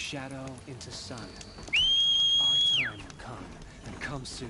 shadow into sun. Our time will come, and come soon.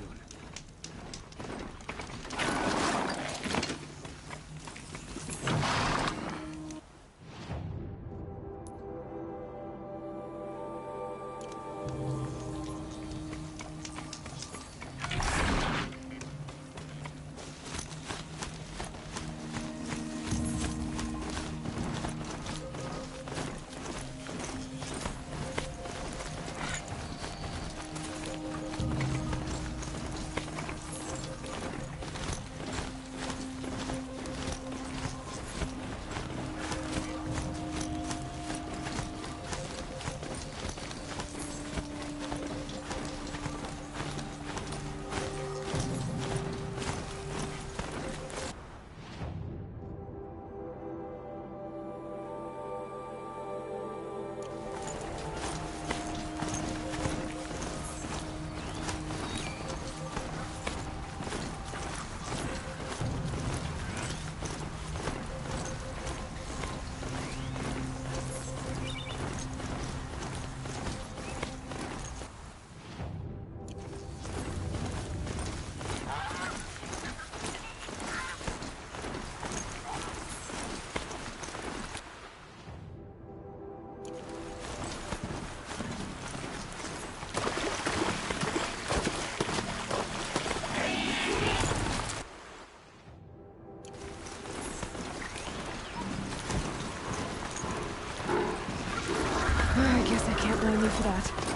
I guess I can't blame you for that.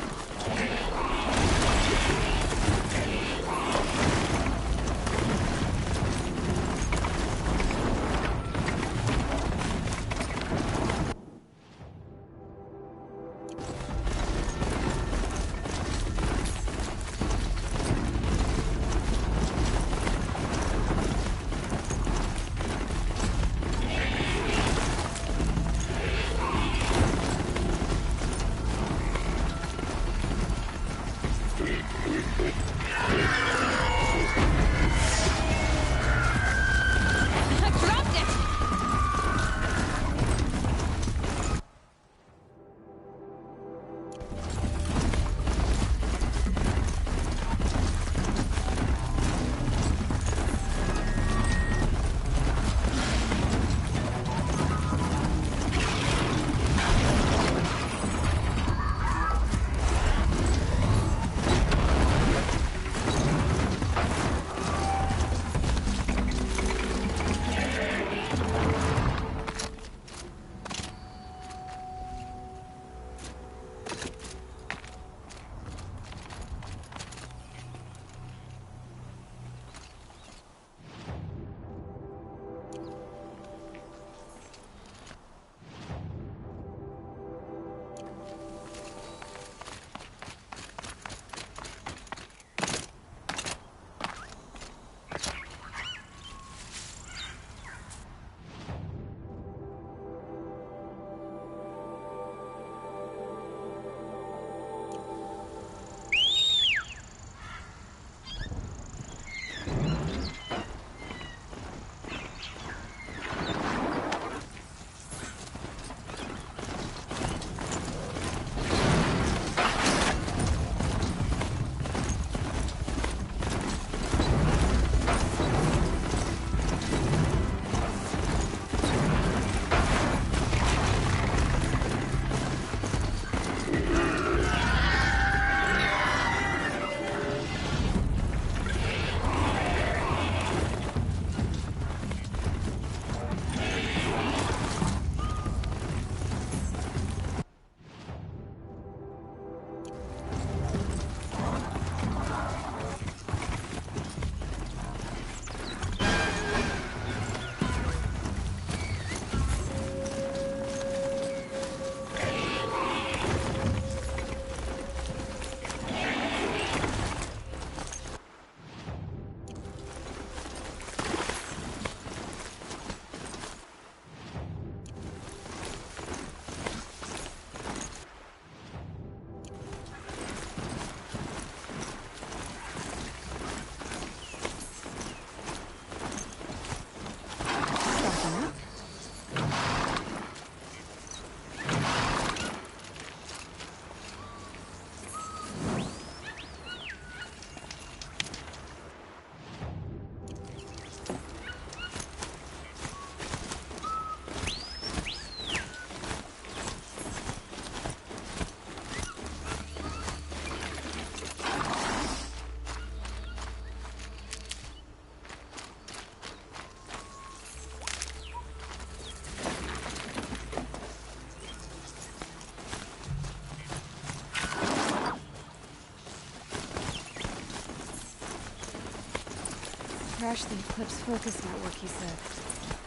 crash the Eclipse focus network, he said.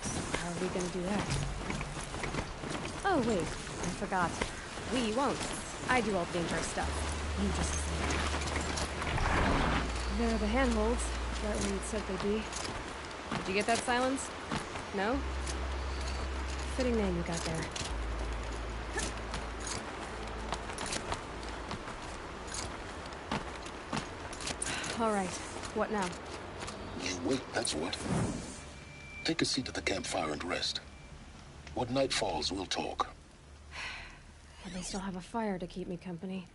So how are we gonna do that? Oh, wait. I forgot. We won't. I do all the dangerous stuff. You just listen. There are the handholds. Right where you'd said they'd be. Did you get that, Sylens? No? Fitting name you got there. All right. What now? You wait, that's what. Take a seat at the campfire and rest. When night falls, we'll talk. At least I'll have a fire to keep me company.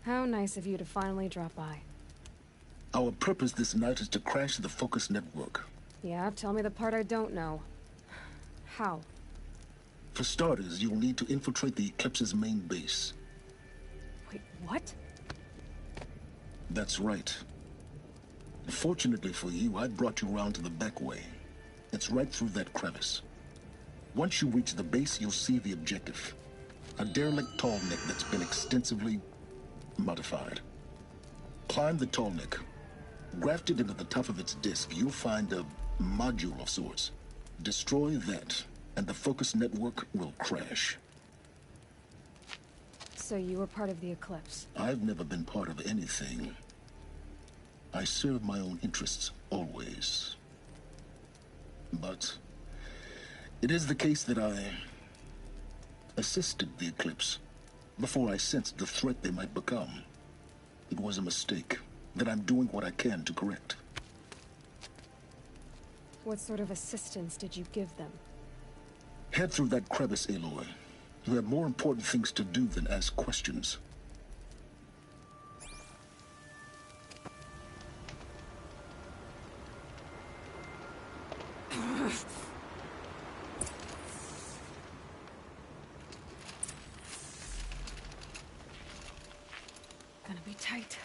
How nice of you to finally drop by. Our purpose this night is to crash the focus network. Yeah, tell me the part I don't know. How? For starters, you'll need to infiltrate the Eclipse's main base. Wait, what? That's right. Fortunately for you, I brought you around to the back way. It's right through that crevice. Once you reach the base, you'll see the objective. A derelict Tallneck that's been extensively modified. Climb the Tallneck. Grafted into the top of its disk, you'll find a module of sorts. Destroy that, and the focus network will crash. So you were part of the Eclipse? I've never been part of anything. I serve my own interests, always. But it is the case that I assisted the Eclipse before I sensed the threat they might become. It was a mistake that I'm doing what I can to correct. What sort of assistance did you give them? Head through that crevice, Aloy. You have more important things to do than ask questions. Gonna be tight.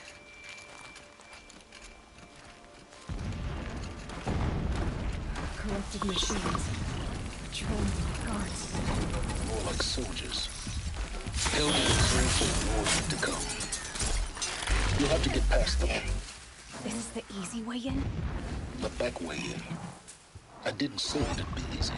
Corrupted machines. Patrolling like guards. More like soldiers. They'll be reserved for wars to come. You'll have to get past them. This is the easy way in? The back way in. I didn't say it'd be easy.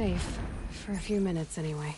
safe. For a few minutes, anyway.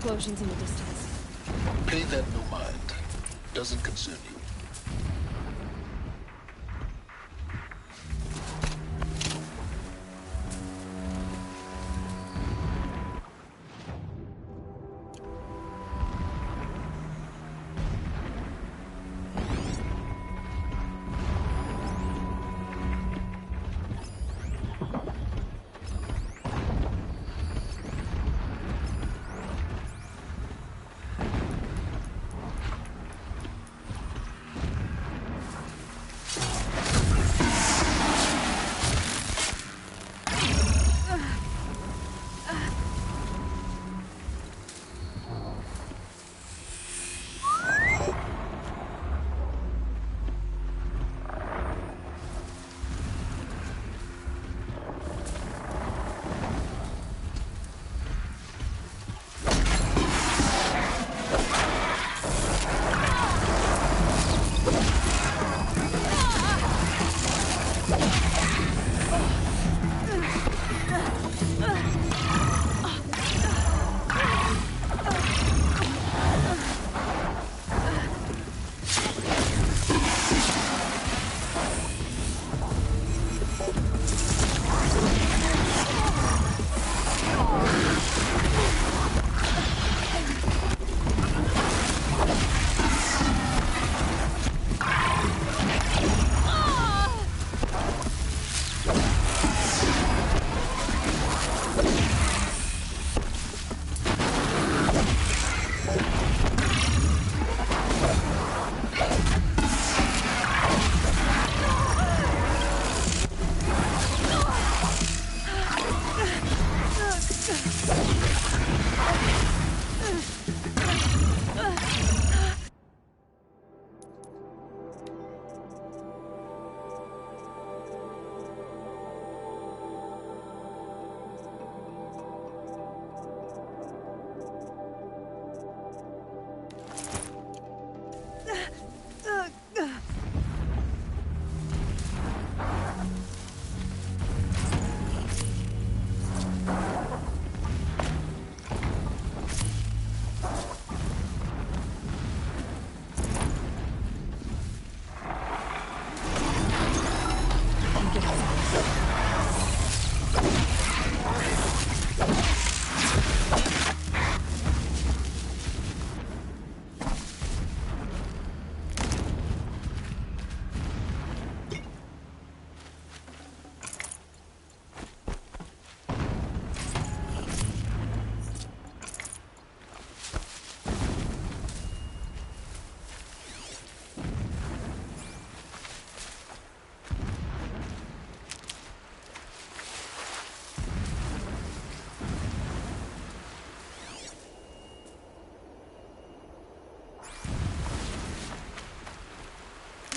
Explosions in the distance. Pay that no mind. Doesn't concern you.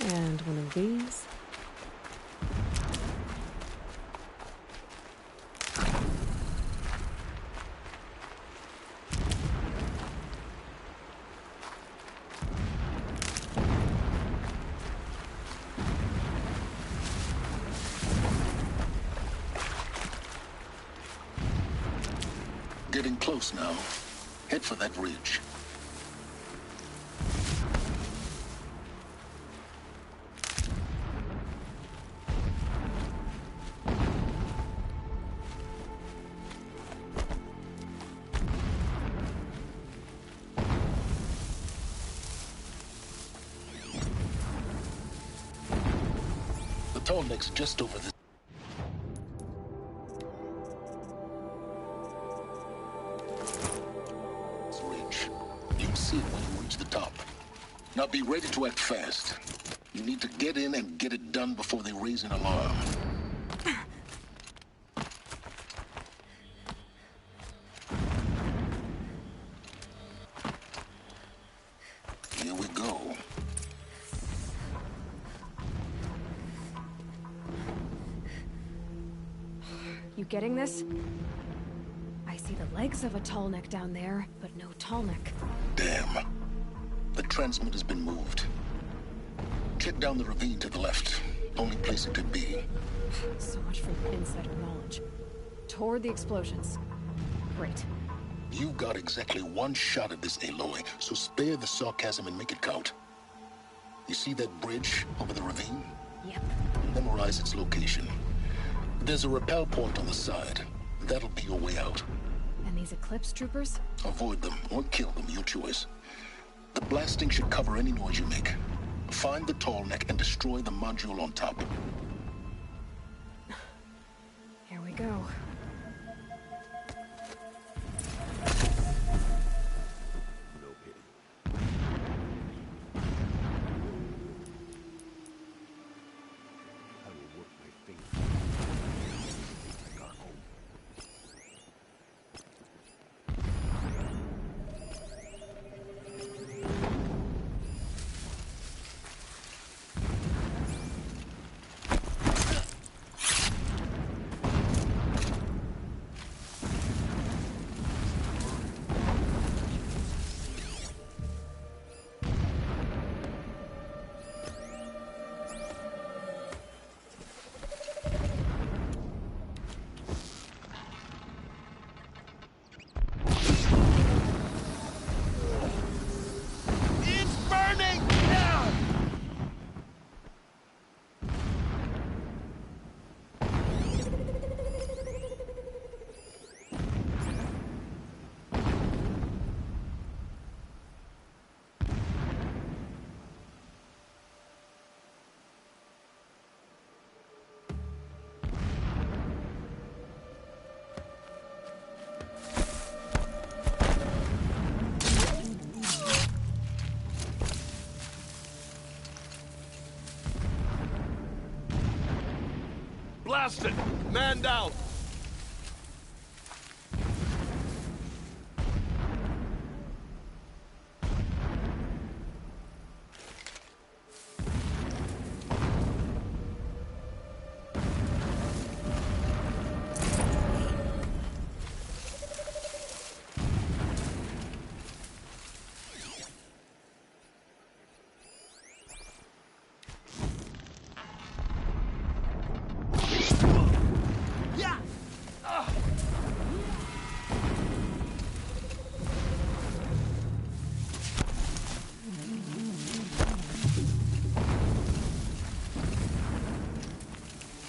And one of these. Getting close now. Head for that ridge. The Tallneck's just over this ridge. You'll see it when you reach the top. Now be ready to act fast. You need to get in and get it done before they raise an alarm. Here we go. You getting this? I see the legs of a Tallneck down there, but no Tallneck. Damn. The transmitter's been moved. Check down the ravine to the left. Only place it could be. So much for insider knowledge. Toward the explosions. Great. You've got exactly one shot at this, Aloy, so spare the sarcasm and make it count. You see that bridge over the ravine? Yep. Memorize its location. There's a rappel point on the side. That'll be your way out. And these Eclipse troopers? Avoid them or kill them, your choice. The blasting should cover any noise you make. Find the Tallneck and destroy the module on top. Here we go. No pity. I will work my fingers. I got home. Blasted! Man down!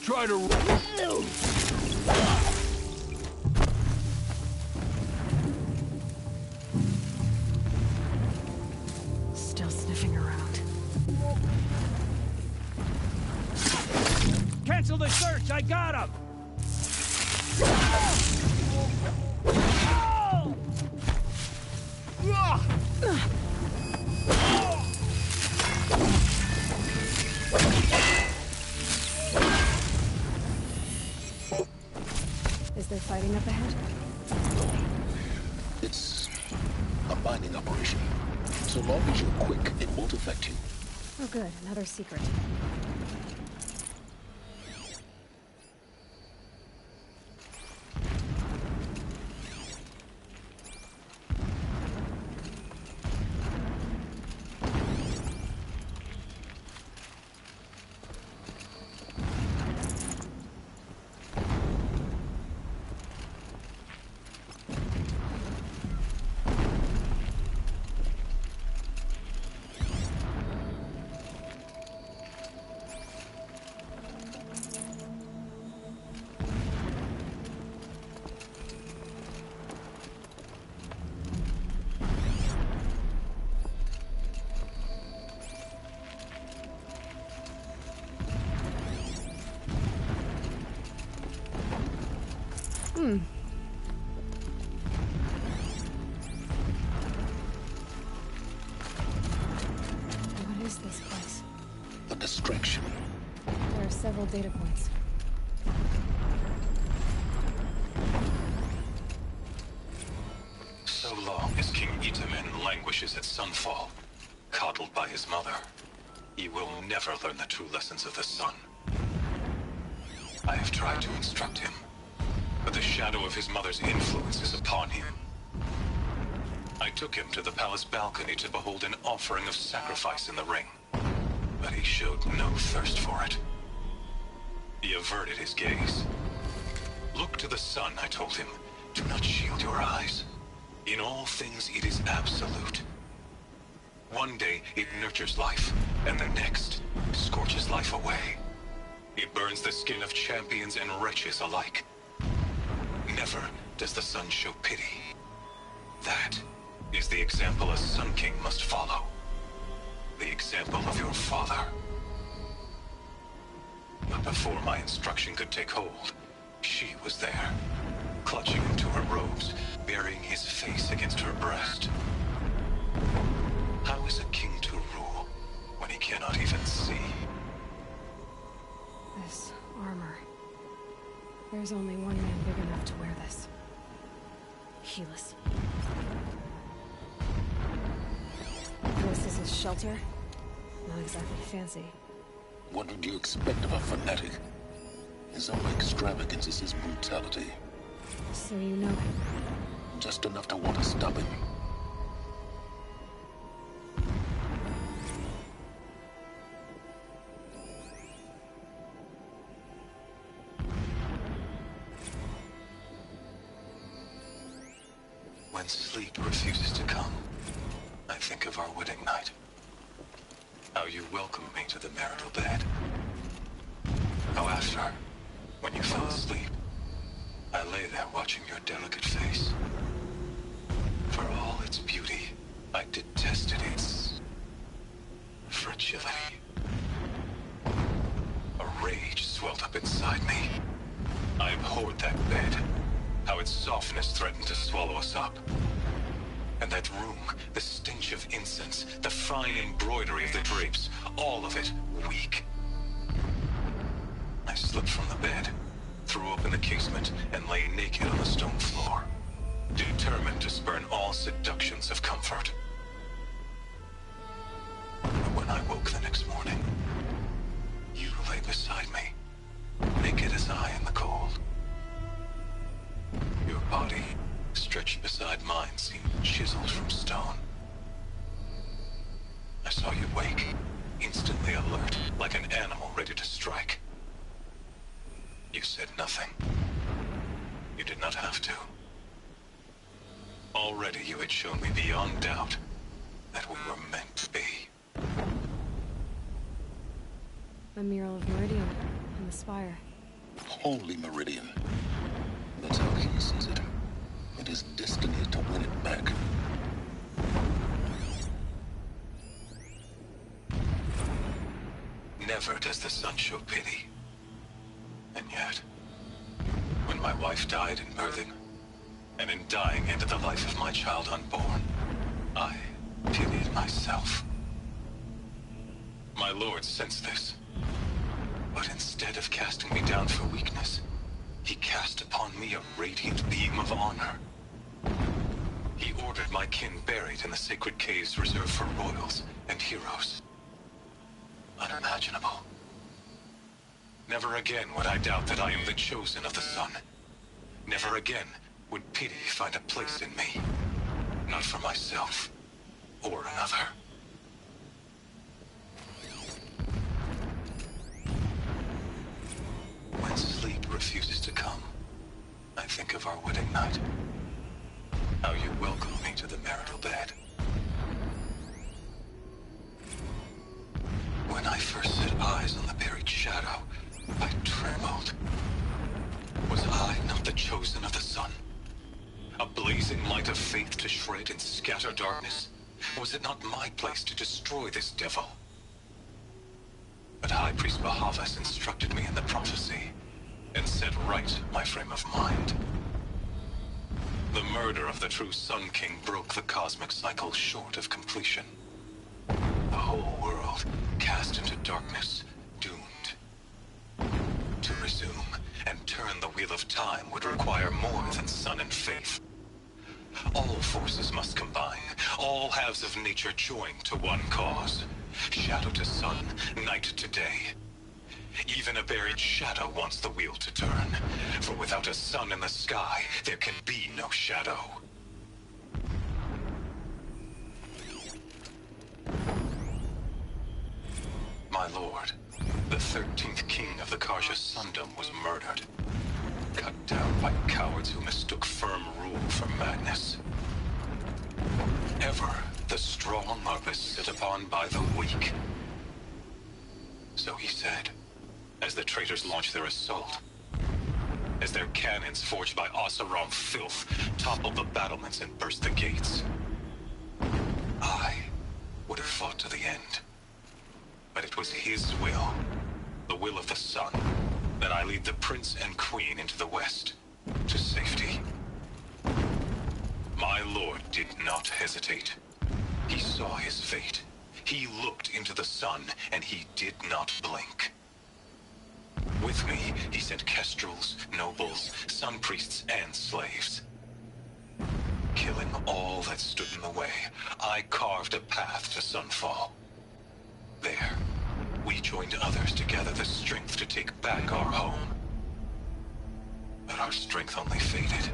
Try to... Still sniffing around. Cancel the search! I got him! Is there fighting up ahead? It's a mining operation. So long as you're quick, it won't affect you. Oh good, another secret. What is this place? A distraction. There are several data points. So long as King Itamen languishes at Sunfall, coddled by his mother, he will never learn the true lessons of the sun. I have tried to instruct him, but the shadow of his mother's influence is upon him. I took him to the palace balcony to behold an offering of sacrifice in the ring, but he showed no thirst for it. He averted his gaze. Look to the sun, I told him. Do not shield your eyes. In all things, it is absolute. One day, it nurtures life, and the next, scorches life away. It burns the skin of champions and wretches alike. Never does the sun show pity. That is the example a Sun King must follow. The example of your father. But before my instruction could take hold, she was there, clutching into her robes, burying his face against her breast. How is a king to rule when he cannot even see? This armor. There's only one man big enough to wear this. Helis. This is his shelter. Not exactly fancy. What would you expect of a fanatic? His only extravagance is his brutality. So you know him. Just enough to want to stop him. When sleep refuses to come, I think of our wedding night. How you welcomed me to the marital bed. How after, when you fell asleep, I lay there watching your delicate face. For all its beauty, I detested its fragility. A rage swelled up inside me. I abhorred that bed, how its softness threatened to swallow us up. And that room, the stench of incense, the fine embroidery of the drapes, all of it weak. I slipped from the bed, threw open the casement, and lay naked on the stone floor, determined to spurn all seductions of comfort. But when I woke the next morning, you lay beside me, naked as I in the cold. Your body, stretched beside mine, seemed chiseled from stone. I saw you wake, instantly alert, like an animal ready to strike. You said nothing. You did not have to. Already you had shown me beyond doubt that we were meant to be. The mural of Meridian and the spire. Holy Meridian. That's how he sees it. It is destiny to win it back. Never does the sun show pity. And yet, when my wife died in birthing, and in dying ended the life of my child unborn, I pitied myself. My lord sensed this, but instead of casting me down for weakness, he cast upon me a radiant beam of honor. He ordered my kin buried in the sacred caves reserved for royals and heroes. unimaginable. Never again would I doubt that I am the chosen of the sun. Never again would pity find a place in me. Not for myself, or another. When sleep refuses to come, I think of our wedding night. How you welcomed me to the marital bed. When I first set eyes on the buried shadow, I trembled. Was I not the chosen of the sun? A blazing light of faith to shred and scatter darkness? Was it not my place to destroy this devil? But High Priest Bahavas instructed me in the prophecy, and set right my frame of mind. The murder of the true Sun King broke the cosmic cycle short of completion. The whole world cast into darkness, doomed. To resume and turn the wheel of time would require more than sun and faith. All forces must combine, all halves of nature join to one cause. Shadow to sun, night to day. Even a buried shadow wants the wheel to turn, for without a sun in the sky, there can be no shadow. My lord, the 13th king of the Carja Sundom was murdered. Cut down by cowards who mistook firm rule for madness. Ever the strong are beset upon by the weak. So he said, as the traitors launched their assault. As their cannons forged by Oseram filth toppled the battlements and burst the gates. I would have fought to the end. But it was his will, the will of the sun, that I lead the prince and queen into the west, to safety. My lord did not hesitate. He saw his fate. He looked into the sun, and he did not blink. With me, he sent kestrels, nobles, sun priests, and slaves. Killing all that stood in the way, I carved a path to Sunfall. There, we joined others to gather the strength to take back our home. But our strength only faded,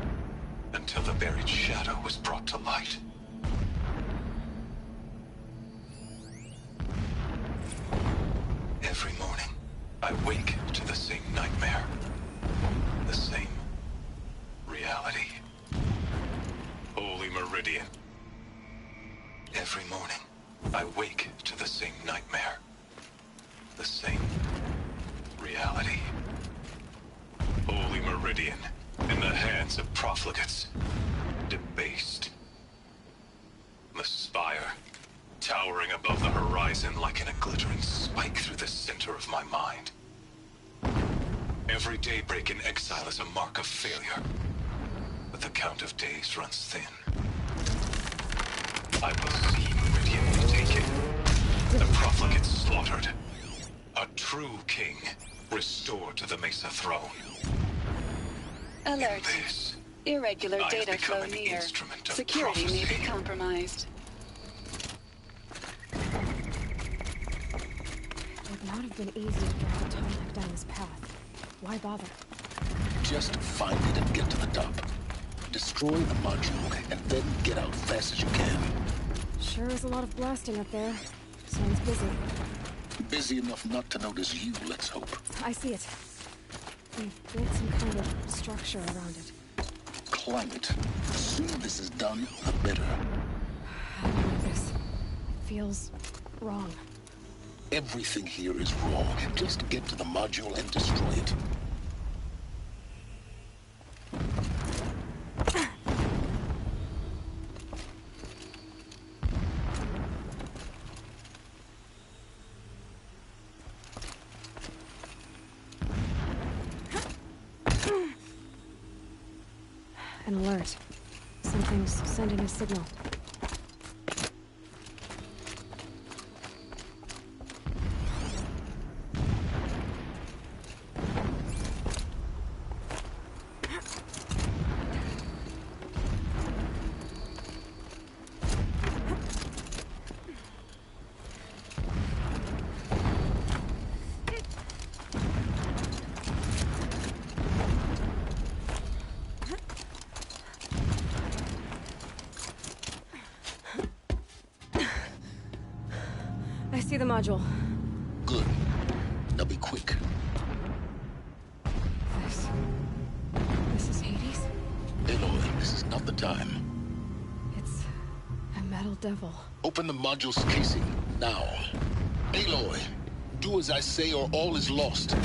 until the buried shadow was brought to light. Every morning, I wake to the same nightmare. The same reality. Holy Meridian. Every morning, I wake to the same nightmare. The same reality. Holy Meridian, in the hands of profligates. Debased. The spire, towering above the horizon like a glittering spike through the center of my mind. Every daybreak in exile is a mark of failure, but the count of days runs thin. I will see Meridian retaken, the profligates slaughtered, a true king restored to the Mesa throne. Alert. In this, Irregular I have data become flow an near. instrument of Security may be prophecy. compromised. It would not have been easy to drag the Tallneck down this path. Why bother? Just find it and get to the top. Destroy the module, and then get out fast as you can. Sure is a lot of blasting up there. Sounds busy. Busy enough not to notice you, let's hope. I see it. We've built some kind of structure around it. Climb it. The sooner this is done, the better. I don't know this. Feels wrong. Everything here is wrong. Just get to the module and destroy it. An alert. Something's sending a signal. I see the module. Good. Now be quick. This is Hades? Aloy, this is not the time. It's a metal devil. Open the module's casing, now. Aloy, do as I say or all is lost.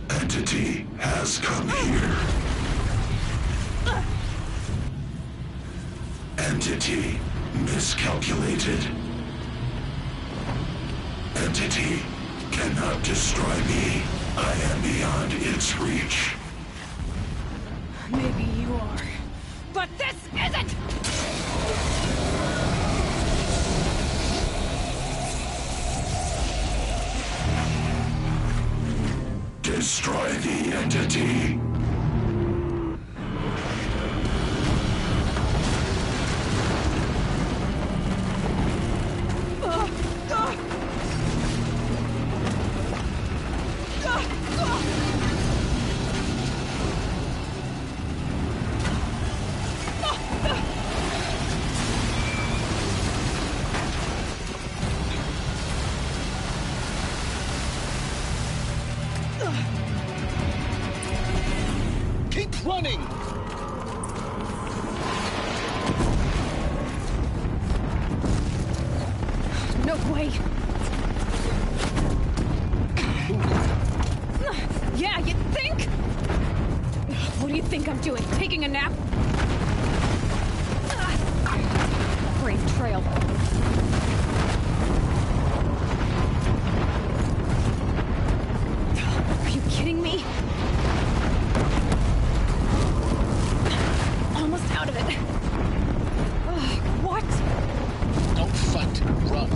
Entity has come here. Entity miscalculated. Entity cannot destroy me. I am beyond its reach. Maybe you are. But this isn't! Destroy the entity. Keep running! No way! Yeah, you think? What do you think I'm doing? Taking a nap? Brave trail. Are you kidding me? Almost out of it. What? Don't fight, run.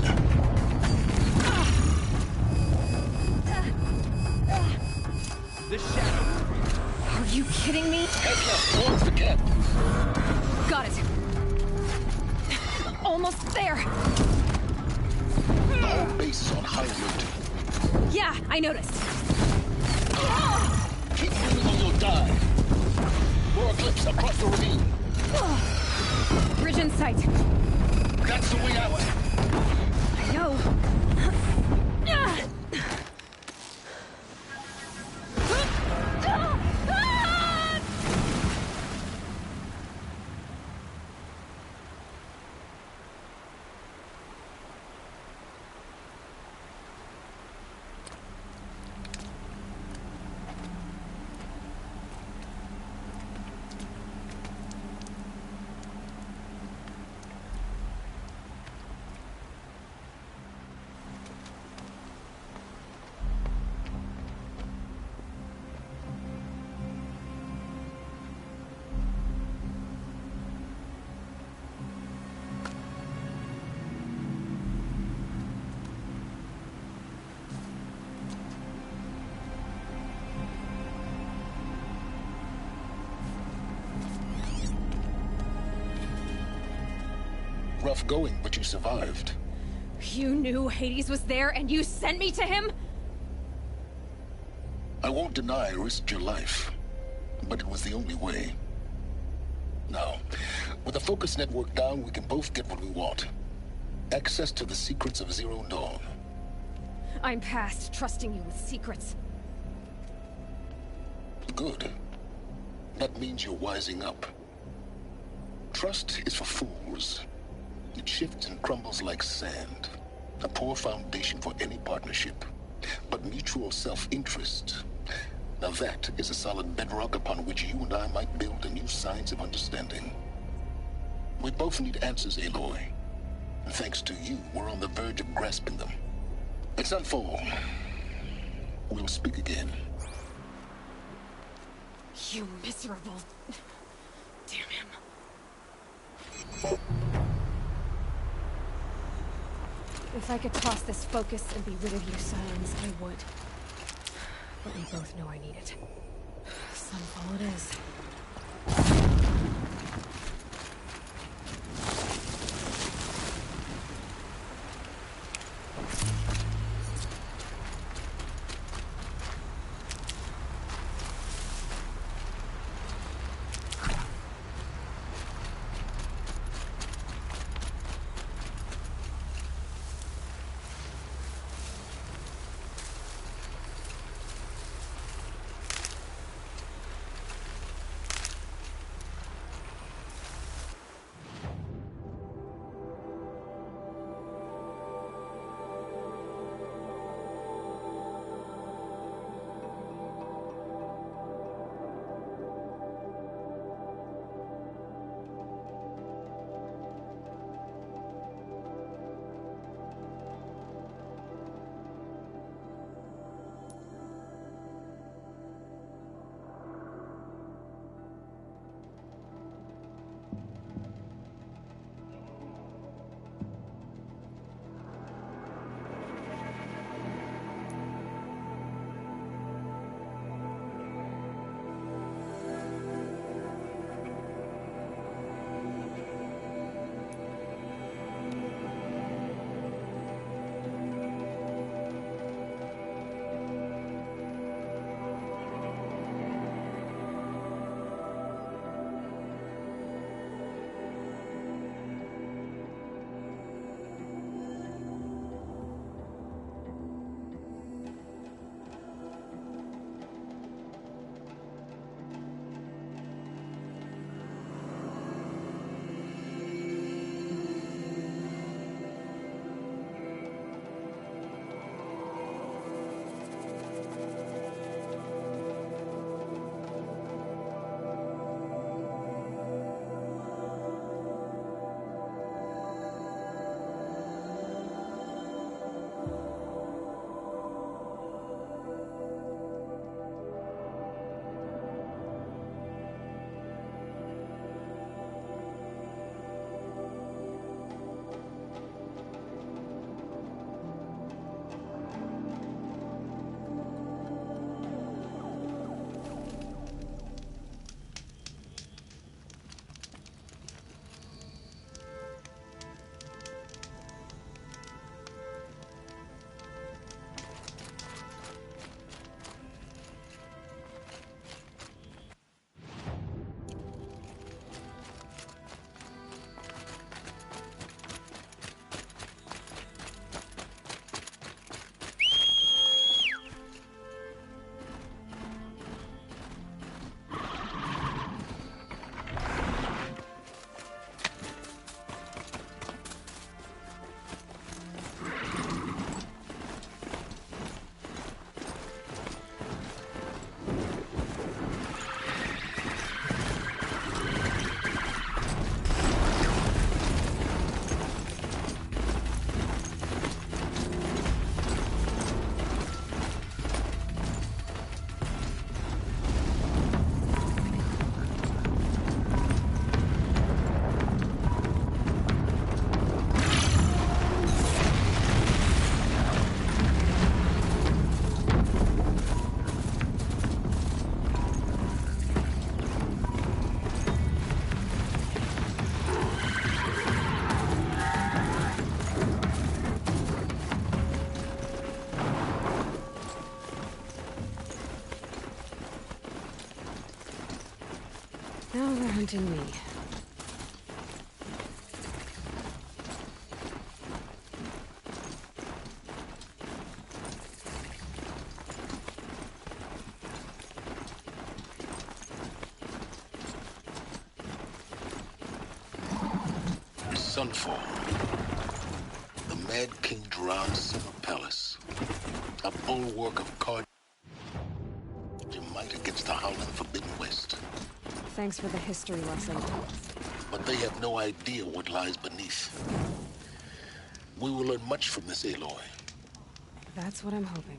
The Shadow. Are you kidding me? Head left towards the camp. Got it. Almost there. The whole base is on high alert. Yeah, I noticed. Keep moving or you'll die. More eclipse across the ravine. Bridge in sight. That's the way out. I know. Rough going, but you survived. You knew Hades was there and you sent me to him? I won't deny I risked your life, but it was the only way. Now, with the focus network down, we can both get what we want. Access to the secrets of Zero Dawn. I'm past trusting you with secrets. Good. That means you're wising up. Trust is for fools. It shifts and crumbles like sand. A poor foundation for any partnership. But mutual self-interest, now that is a solid bedrock upon which you and I might build a new science of understanding. We both need answers, Aloy. And thanks to you, we're on the verge of grasping them. At Sunfall, we'll speak again. You miserable... Damn him. If I could toss this focus and be rid of you, Sylens, I would. But we both know I need it. Sunfall it is. Now they're hunting me. Sunfall. The Mad King drowned Summer Palace. A bulwark of Carja might against the howling Forbidden West. Thanks for the history lesson. But they have no idea what lies beneath. We will learn much from this Aloy. That's what I'm hoping.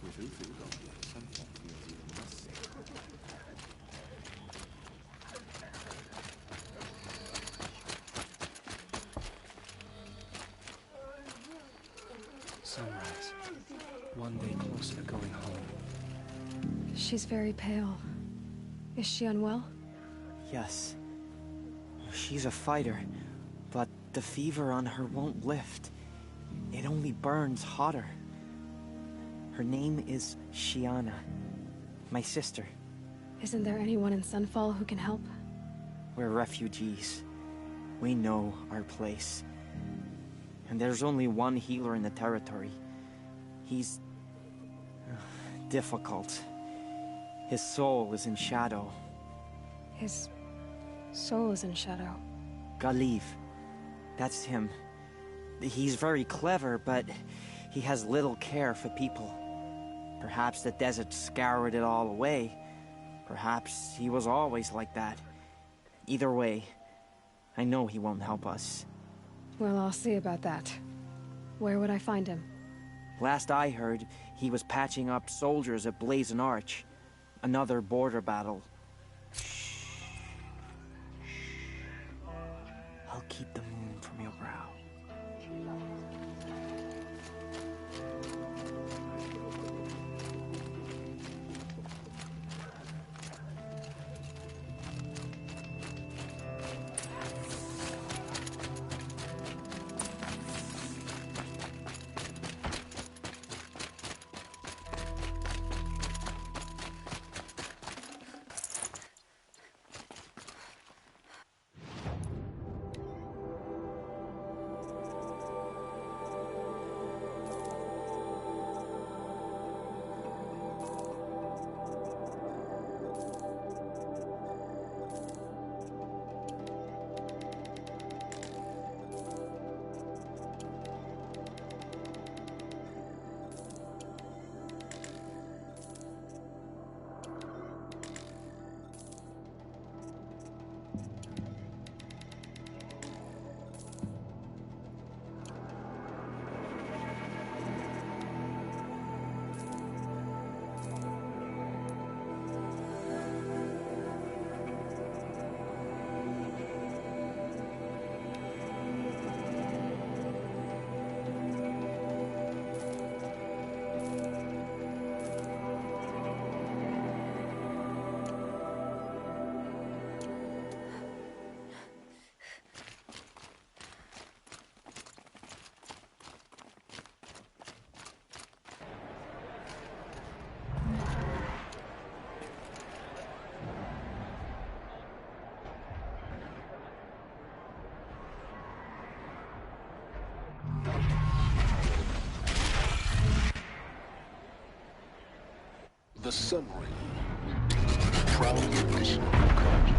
With Uthu gone, Sunfall feels even less safe. Sunrise. One day closer to going home. She's very pale. Is she unwell? Yes. She's a fighter, but the fever on her won't lift. It only burns hotter. Her name is Shiana, my sister. Isn't there anyone in Sunfall who can help? We're refugees. We know our place. And there's only one healer in the territory. He's difficult. His soul is in Shadow. His soul is in Shadow. Galiv. That's him. He's very clever, but he has little care for people. Perhaps the desert scoured it all away. Perhaps he was always like that. Either way, I know he won't help us. Well, I'll see about that. Where would I find him? Last I heard, he was patching up soldiers at Blazon Arch. Another border battle. I'll keep the moon from your brow. The Sun Ring. Proud tradition of Carja.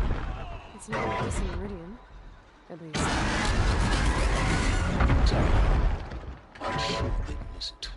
It's not a place in Meridian. At least. I'm sure they missed it.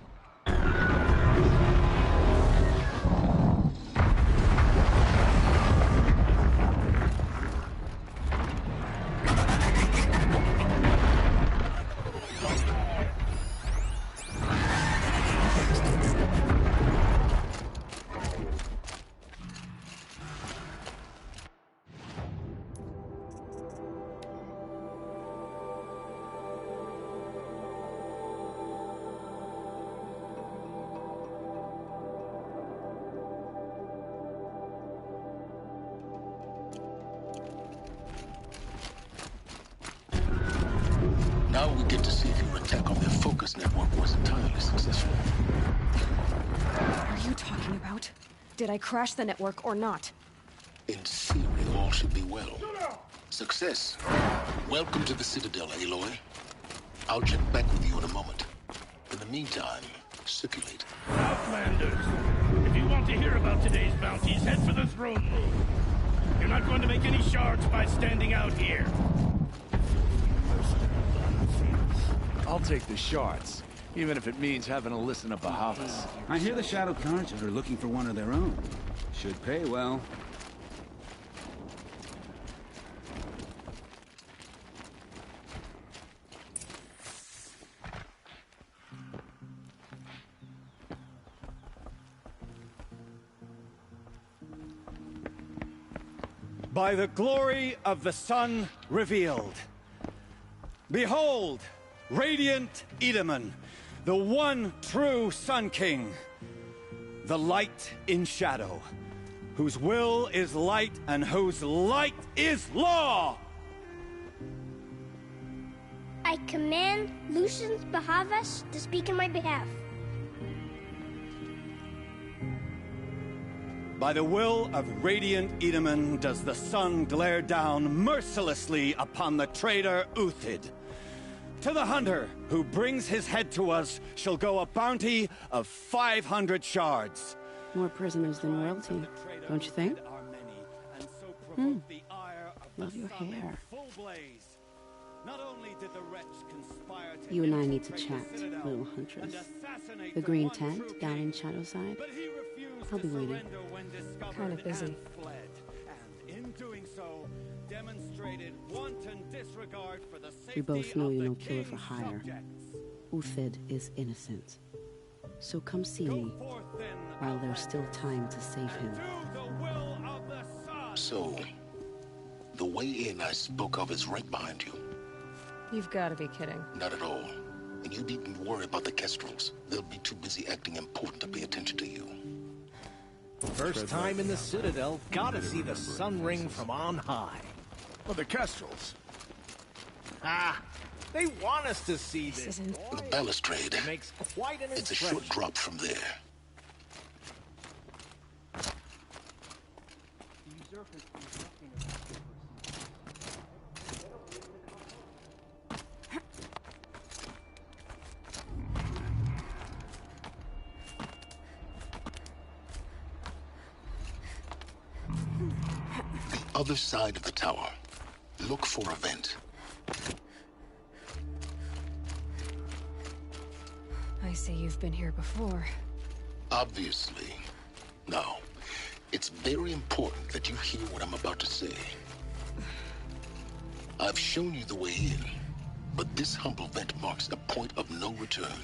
Now we get to see if your attack on their focus network was entirely successful. What are you talking about? Did I crash the network or not? In theory, all should be well. Success. Welcome to the Citadel, Aloy. I'll check back with you in a moment. In the meantime, circulate. Outlanders, if you want to hear about today's bounties, head for the throne room. You're not going to make any shards by standing out here. I'll take the shards, even if it means having to listen to Bahavas. I hear the Shadow Carja are looking for one of their own. Should pay well. By the glory of the sun revealed. Behold, radiant Edaman, the one true Sun King. The light in shadow, whose will is light and whose light is law! I command Lucius Bahavas to speak in my behalf. By the will of radiant Edaman does the sun glare down mercilessly upon the traitor Uthid. To the hunter who brings his head to us shall go a bounty of 500 shards. More prisoners than royalty, don't you think? Love your hair. You and I need to chat, little huntress. The green tent down in Shadowside. I'll be waiting. Kind of busy. We both know you're no killer for hire. Uthid is innocent. So come see me while there's still time to save him. So, the way in I spoke of is right behind you. You've got to be kidding. Not at all. And you needn't worry about the Kestrels. They'll be too busy acting important to pay attention to you. First time in the Citadel, gotta see the sun ring from on high. Well, the Kestrels. Ah, they want us to see this. The balustrade. It makes quite an It's a impression. short drop from there. The other side of the tower. Look for a vent. I see you've been here before. Obviously. Now, it's very important that you hear what I'm about to say. I've shown you the way in, but this humble vent marks a point of no return.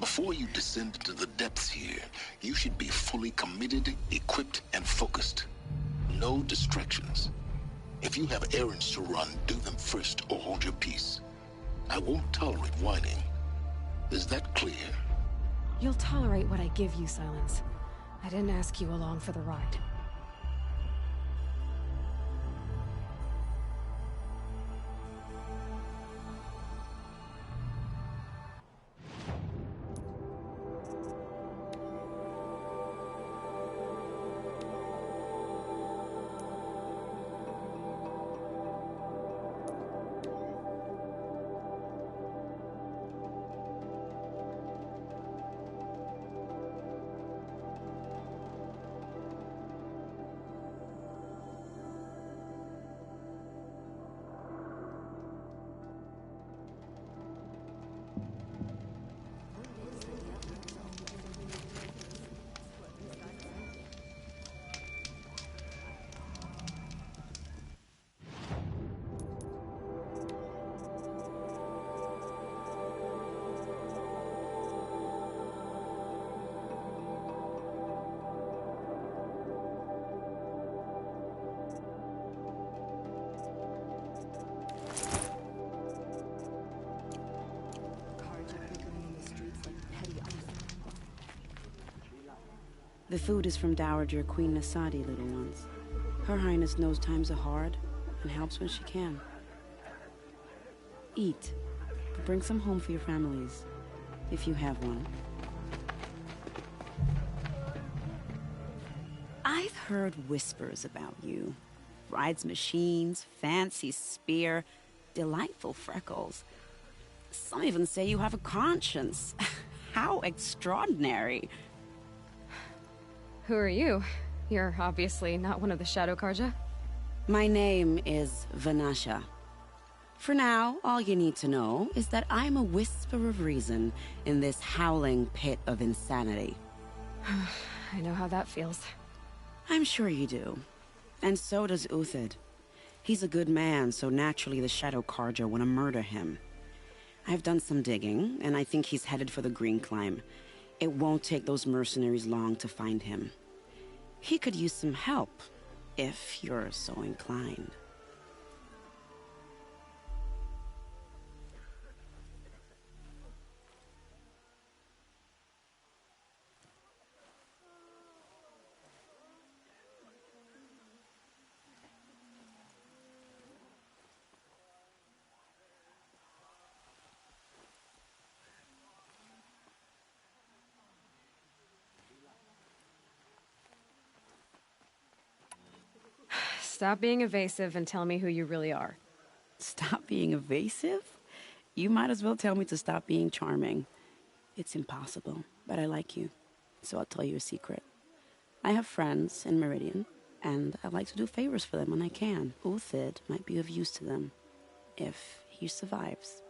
Before you descend into the depths here, you should be fully committed, equipped, and focused. No distractions. If you have errands to run, do them first or hold your peace. I won't tolerate whining. Is that clear? You'll tolerate what I give you, Sylens. I didn't ask you along for the ride. The food is from Dowager Queen Nasadi, little ones. Her Highness knows times are hard and helps when she can. Eat, but bring some home for your families, if you have one. I've heard whispers about you. rides machines, fancy spear, delightful freckles. Some even say you have a conscience. How extraordinary. Who are you? You're obviously not one of the Shadow Carja. My name is Vanasha. For now, all you need to know is that I'm a whisper of reason in this howling pit of insanity. I know how that feels. I'm sure you do. And so does Uthid. He's a good man, so naturally the Shadow Carja want to murder him. I've done some digging, and I think he's headed for the Green Climb. It won't take those mercenaries long to find him. He could use some help, if you're so inclined. Stop being evasive and tell me who you really are. Stop being evasive? You might as well tell me to stop being charming. It's impossible, but I like you, so I'll tell you a secret. I have friends in Meridian, and I like to do favors for them when I can. Uthid might be of use to them, if he survives.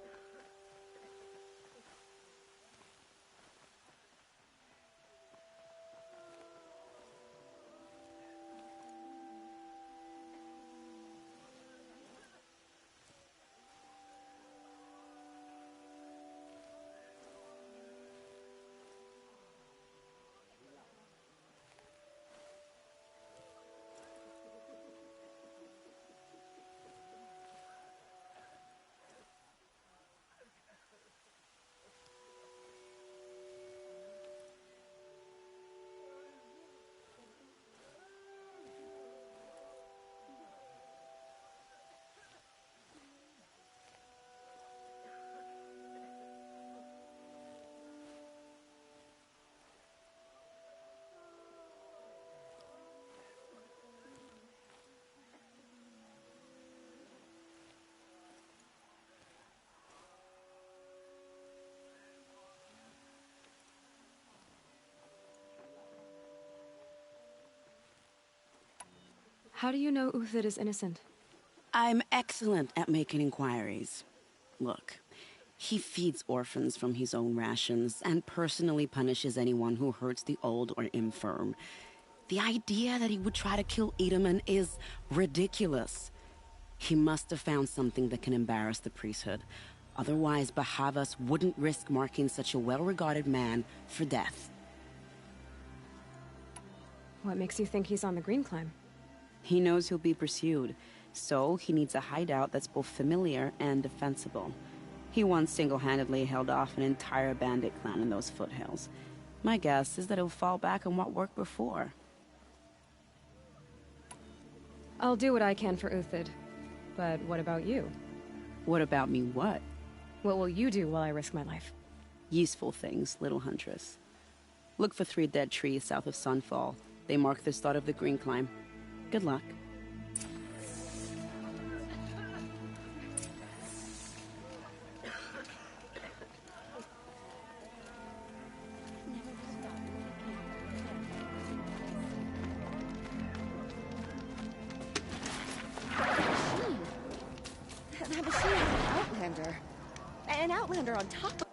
How do you know Uthid is innocent? I'm excellent at making inquiries. Look, he feeds orphans from his own rations and personally punishes anyone who hurts the old or infirm. The idea that he would try to kill Edelman is ridiculous. He must have found something that can embarrass the priesthood. Otherwise, Bahavas wouldn't risk marking such a well-regarded man for death. What makes you think he's on the Green Climb? He knows he'll be pursued, so he needs a hideout that's both familiar and defensible. He once single-handedly held off an entire bandit clan in those foothills. My guess is that he'll fall back on what worked before. I'll do what I can for Uthid. But what about you? What about me what? What will you do while I risk my life? Useful things, little huntress. Look for 3 dead trees south of Sunfall. They mark the start of the Green Climb. Good luck. That machine is an Outlander. An Outlander on top of...